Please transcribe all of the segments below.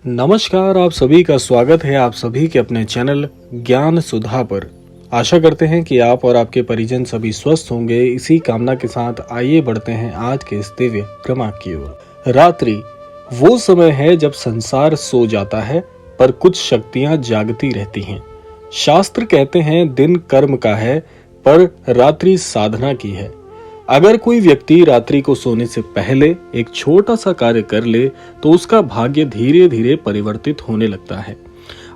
नमस्कार, आप सभी का स्वागत है आप सभी के अपने चैनल ज्ञान सुधा पर। आशा करते हैं कि आप और आपके परिजन सभी स्वस्थ होंगे। इसी कामना के साथ आइए बढ़ते हैं आज के इस दिव्य क्रमांक की ओर। रात्रि वो समय है जब संसार सो जाता है पर कुछ शक्तियां जागती रहती हैं। शास्त्र कहते हैं दिन कर्म का है पर रात्रि साधना की है। अगर कोई व्यक्ति रात्रि को सोने से पहले एक छोटा सा कार्य कर ले तो उसका भाग्य धीरे धीरे परिवर्तित होने लगता है।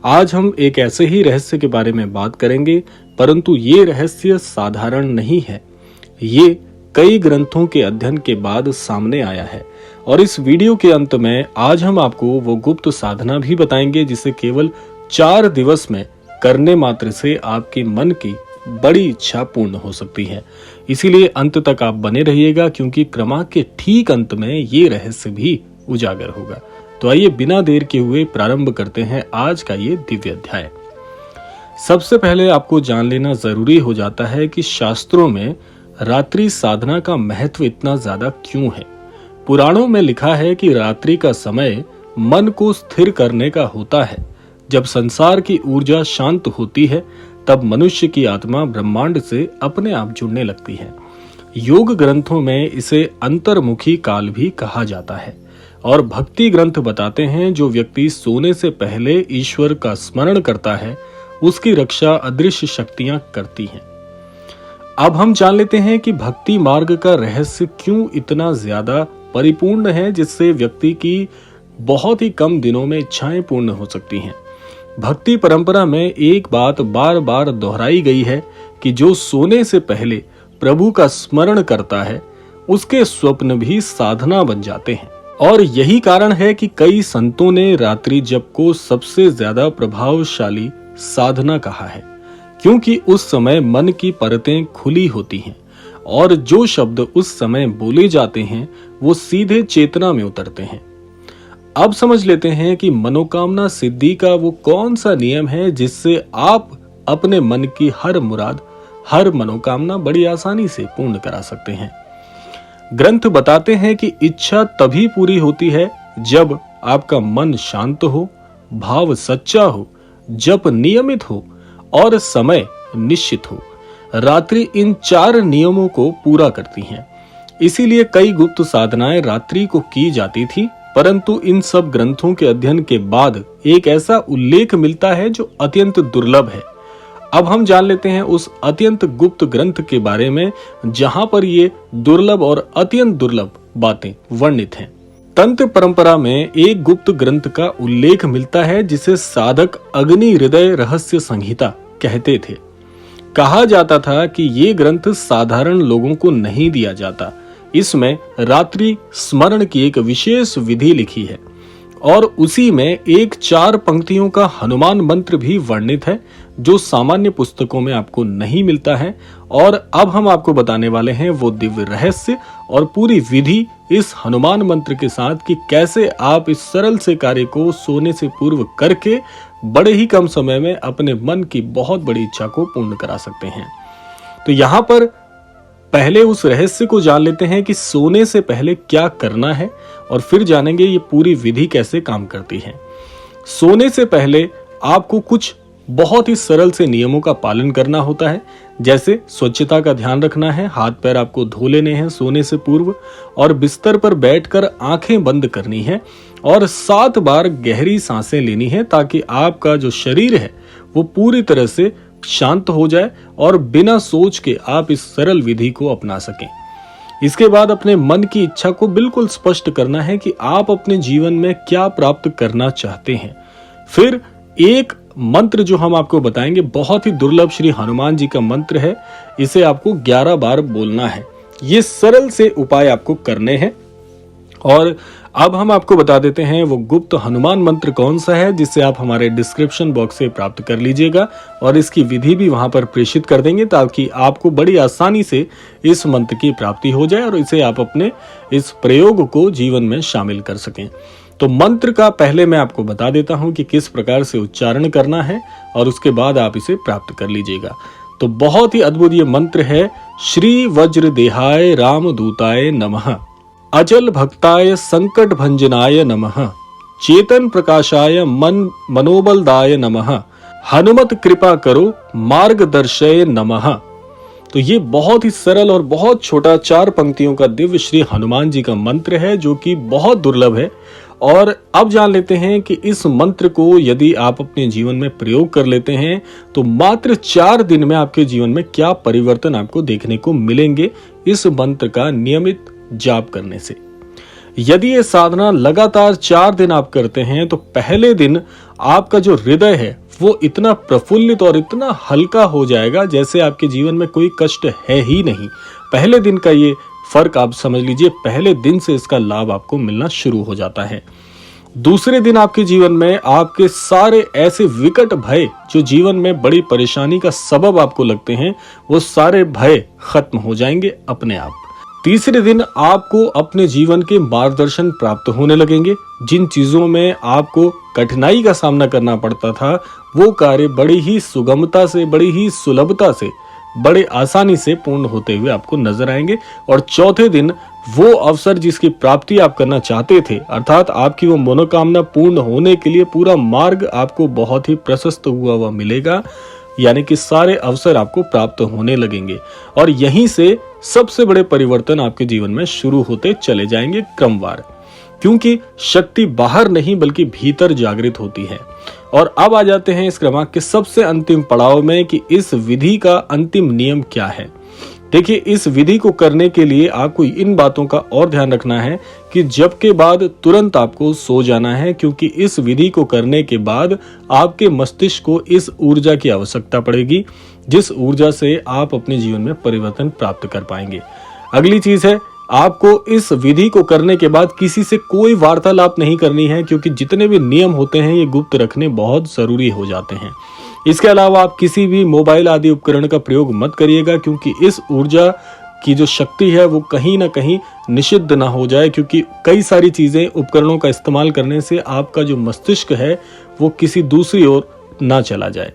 आज हम एक ऐसे ही रहस्य के बारे में बात करेंगे, परंतु ये रहस्य साधारण नहीं है। ये कई ग्रंथों के अध्ययन के बाद सामने आया है और इस वीडियो के अंत में आज हम आपको वो गुप्त साधना भी बताएंगे जिसे केवल 4 दिवस में करने मात्र से आपके मन की बड़ी इच्छा पूर्ण हो सकती है। इसीलिए अंत तक आप बने रहिएगा क्योंकि क्रमांक के ठीक अंत में ये रहस्य भी उजागर होगा। तो आइए बिना देर के हुए प्रारंभ करते हैं आज का ये दिव्य अध्याय। सबसे पहले आपको जान लेना जरूरी हो जाता है कि शास्त्रों में रात्रि साधना का महत्व इतना ज्यादा क्यों है। पुराणों में लिखा है कि रात्रि का समय मन को स्थिर करने का होता है। जब संसार की ऊर्जा शांत होती है तब मनुष्य की आत्मा ब्रह्मांड से अपने आप जुड़ने लगती है। योग ग्रंथों में इसे अंतर्मुखी काल भी कहा जाता है और भक्ति ग्रंथ बताते हैं जो व्यक्ति सोने से पहले ईश्वर का स्मरण करता है उसकी रक्षा अदृश्य शक्तियां करती हैं। अब हम जान लेते हैं कि भक्ति मार्ग का रहस्य क्यों इतना ज्यादा परिपूर्ण है जिससे व्यक्ति की बहुत ही कम दिनों में इच्छाएं पूर्ण हो सकती हैं। भक्ति परंपरा में एक बात बार बार दोहराई गई है कि जो सोने से पहले प्रभु का स्मरण करता है उसके स्वप्न भी साधना बन जाते हैं। और यही कारण है कि कई संतों ने रात्रि जप को सबसे ज्यादा प्रभावशाली साधना कहा है, क्योंकि उस समय मन की परतें खुली होती हैं और जो शब्द उस समय बोले जाते हैं वो सीधे चेतना में उतरते हैं। अब समझ लेते हैं कि मनोकामना सिद्धि का वो कौन सा नियम है जिससे आप अपने मन की हर मुराद, हर मनोकामना बड़ी आसानी से पूर्ण करा सकते हैं। ग्रंथ बताते हैं कि इच्छा तभी पूरी होती है जब आपका मन शांत हो, भाव सच्चा हो, जप नियमित हो और समय निश्चित हो। रात्रि इन 4 नियमों को पूरा करती हैं। इसीलिए कई गुप्त साधनाएं रात्रि को की जाती थी, परंतु इन सब ग्रंथों के अध्ययन के बाद एक ऐसा उल्लेख मिलता है जो अत्यंत दुर्लभ है। अब हम जान लेते हैं उस अत्यंत गुप्त ग्रंथ के बारे में जहां पर ये दुर्लभ और अत्यंत दुर्लभ बातें वर्णित हैं। तंत्र परंपरा में एक गुप्त ग्रंथ का उल्लेख मिलता है जिसे साधक अग्नि हृदय रहस्य संहिता कहते थे। कहा जाता था कि ये ग्रंथ साधारण लोगों को नहीं दिया जाता। इसमें रात्रि स्मरण की एक विशेष विधि लिखी है और उसी में एक 4 पंक्तियों का हनुमान मंत्र भी वर्णित है जो सामान्य पुस्तकों में आपको नहीं मिलता है। और अब हम आपको बताने वाले हैं वो दिव्य रहस्य और पूरी विधि इस हनुमान मंत्र के साथ कि कैसे आप इस सरल से कार्य को सोने से पूर्व करके बड़े ही कम समय में अपने मन की बहुत बड़ी इच्छा को पूर्ण करा सकते हैं। तो यहाँ पर पहले उस रहस्य को जान लेते हैं कि सोने से पहले क्या करना है और फिर जानेंगे ये पूरी विधि कैसे काम करती है। सोने से पहले आपको कुछ बहुत ही सरल से नियमों का पालन करना होता है, जैसे स्वच्छता का ध्यान रखना है, हाथ पैर आपको धो लेने हैं सोने से पूर्व और बिस्तर पर बैठकर आंखें बंद करनी है और 7 बार गहरी सांसें लेनी है ताकि आपका जो शरीर है वो पूरी तरह से शांत हो जाए और बिना सोच के आप इस सरल विधि को अपना सकें। इसके बाद अपने मन की इच्छा को बिल्कुल स्पष्ट करना है कि आप अपने जीवन में क्या प्राप्त करना चाहते हैं। फिर एक मंत्र जो हम आपको बताएंगे बहुत ही दुर्लभ श्री हनुमान जी का मंत्र है, इसे आपको 11 बार बोलना है। ये सरल से उपाय आपको करने हैं और अब हम आपको बता देते हैं वो गुप्त हनुमान मंत्र कौन सा है जिसे आप हमारे डिस्क्रिप्शन बॉक्स से प्राप्त कर लीजिएगा और इसकी विधि भी वहां पर प्रेषित कर देंगे ताकि आपको बड़ी आसानी से इस मंत्र की प्राप्ति हो जाए और इसे आप अपने इस प्रयोग को जीवन में शामिल कर सकें। तो मंत्र का पहले मैं आपको बता देता हूं कि किस प्रकार से उच्चारण करना है और उसके बाद आप इसे प्राप्त कर लीजिएगा। तो बहुत ही अद्भुत ये मंत्र है। श्री वज्र देहाय राम दूताय नमः, अजल भक्ताय संकट भंजनाय नमः, चेतन प्रकाशाय मनोबलदाय नमः, हनुमत कृपा करो मार्गदर्शय नमः। तो ये बहुत ही सरल और बहुत छोटा 4 पंक्तियों का दिव्य श्री हनुमान जी का मंत्र है, जो कि बहुत दुर्लभ है। और अब जान लेते हैं कि इस मंत्र को यदि आप अपने जीवन में प्रयोग कर लेते हैं तो मात्र 4 दिन में आपके जीवन में क्या परिवर्तन आपको देखने को मिलेंगे इस मंत्र का नियमित जाप करने से। यदि ये साधना लगातार 4 दिन आप करते हैं तो पहले दिन आपका जो हृदय है वो इतना प्रफुल्लित और इतना हल्का हो जाएगा जैसे आपके जीवन में कोई कष्ट है ही नहीं। पहले दिन का ये फर्क आप समझ लीजिए, पहले दिन से इसका लाभ आपको मिलना शुरू हो जाता है। दूसरे दिन आपके जीवन में आपके सारे ऐसे विकट भय जो जीवन में बड़ी परेशानी का सबब आपको लगते हैं, वो सारे भय खत्म हो जाएंगे अपने आप। तीसरे दिन आपको अपने जीवन के मार्गदर्शन प्राप्त होने लगेंगे। जिन चीजों में आपको कठिनाई का सामना करना पड़ता था वो कार्य बड़ी ही सुगमता से, बड़ी ही सुलभता से, बड़े आसानी से पूर्ण होते हुए आपको नजर आएंगे। और चौथे दिन वो अवसर जिसकी प्राप्ति आप करना चाहते थे, अर्थात आपकी वो मनोकामना पूर्ण होने के लिए पूरा मार्ग आपको बहुत ही प्रशस्त हुआ मिलेगा, यानी कि सारे अवसर आपको प्राप्त होने लगेंगे। और यहीं से सबसे बड़े परिवर्तन आपके जीवन में शुरू होते चले जाएंगे क्रमवार, क्योंकि शक्ति बाहर नहीं बल्कि भीतर जागृत होती है। और अब आ जाते हैं इस क्रमांक के सबसे अंतिम पड़ाव में कि इस विधि का अंतिम नियम क्या है। देखिए, इस विधि को करने के लिए आपको इन बातों का और ध्यान रखना है कि जब के बाद तुरंत आपको सो जाना है, क्योंकि इस विधि को करने के बाद आपके मस्तिष्क को इस ऊर्जा की आवश्यकता पड़ेगी जिस ऊर्जा से आप अपने जीवन में परिवर्तन प्राप्त कर पाएंगे। अगली चीज है, आपको इस विधि को करने के बाद किसी से कोई वार्तालाप नहीं करनी है, क्योंकि जितने भी नियम होते हैं ये गुप्त रखने बहुत जरूरी हो जाते हैं। इसके अलावा आप किसी भी मोबाइल आदि उपकरण का प्रयोग मत करिएगा, क्योंकि इस ऊर्जा की जो शक्ति है वो कहीं ना कहीं निषिद्ध ना हो जाए, क्योंकि कई सारी चीजें, उपकरणों का इस्तेमाल करने से आपका जो मस्तिष्क है वो किसी दूसरी ओर ना चला जाए।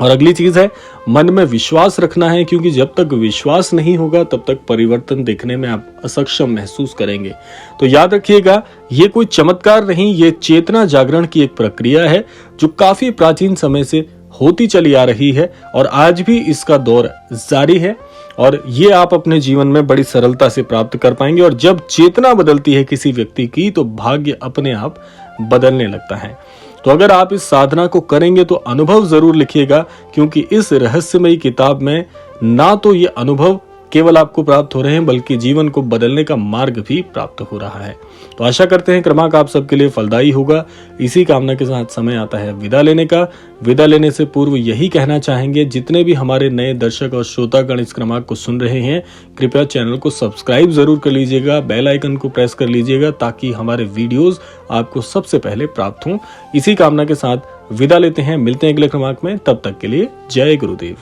और अगली चीज है, मन में विश्वास रखना है, क्योंकि जब तक विश्वास नहीं होगा तब तक परिवर्तन देखने में आप असक्षम महसूस करेंगे। तो याद रखिएगा, ये कोई चमत्कार नहीं, ये चेतना जागरण की एक प्रक्रिया है जो काफी प्राचीन समय से होती चली आ रही है और आज भी इसका दौर जारी है। और ये आप अपने जीवन में बड़ी सरलता से प्राप्त कर पाएंगे। और जब चेतना बदलती है किसी व्यक्ति की तो भाग्य अपने आप बदलने लगता है। तो अगर आप इस साधना को करेंगे तो अनुभव जरूर लिखिएगा, क्योंकि इस रहस्यमयी किताब में ना तो ये अनुभव केवल आपको प्राप्त हो रहे हैं बल्कि जीवन को बदलने का मार्ग भी प्राप्त हो रहा है। तो आशा करते हैं क्रमांक आप सबके लिए फलदायी होगा। इसी कामना के साथ समय आता है विदा लेने का। विदा लेने से पूर्व यही कहना चाहेंगे, जितने भी हमारे नए दर्शक और श्रोतागण इस क्रमांक को सुन रहे हैं, कृपया चैनल को सब्सक्राइब जरूर कर लीजिएगा, बेल आइकन को प्रेस कर लीजिएगा, ताकि हमारे वीडियोस आपको सबसे पहले प्राप्त हों। इसी कामना के साथ विदा लेते हैं, मिलते हैं अगले क्रमांक में। तब तक के लिए जय गुरुदेव।